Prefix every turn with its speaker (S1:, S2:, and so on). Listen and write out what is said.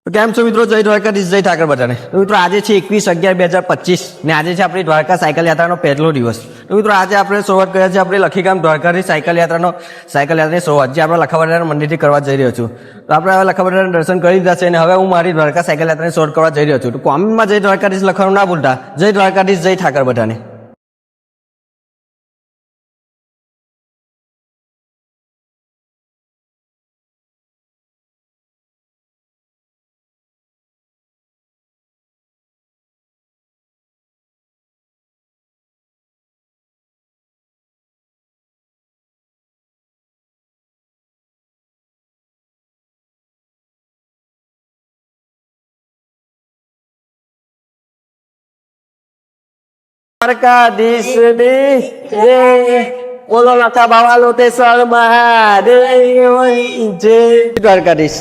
S1: તો કેમ છો મિત્રો? જય દ્વારકાધીશ, જય ઠાકર બધાને। તો મિત્રો આજે છે 21/11/2025 ને આજે છે આપણી દ્વારકા સાયકલ યાત્રાનો પહેલો દિવસ। તો મિત્રો આજે આપણે શરૂઆત કર્યા છે આપણે લખીગામ દ્વારકાથી સાયકલ યાત્રાની શરૂઆત જે આપણે લખાવડાના મંદિરથી કરવા જઈ રહ્યો છું। તો આપણે હવે લખાવડાના દર્શન કરી દીધા છે અને હવે હું મારી દ્વારકા સાયકલ યાત્રાની શરૂઆત કરવા જઈ રહ્યો છું। તો કોમેન્ટમાં જય દ્વારકાધીશ લખવાનું ના ભૂલતા। જય દ્વારકાધીશ, જય ઠાકર બધાને। દ્વારકાધીશ જય, બોલો લખા બાવા લોટેશ્વર મહાદેવ જય દ્વારકાધીશ।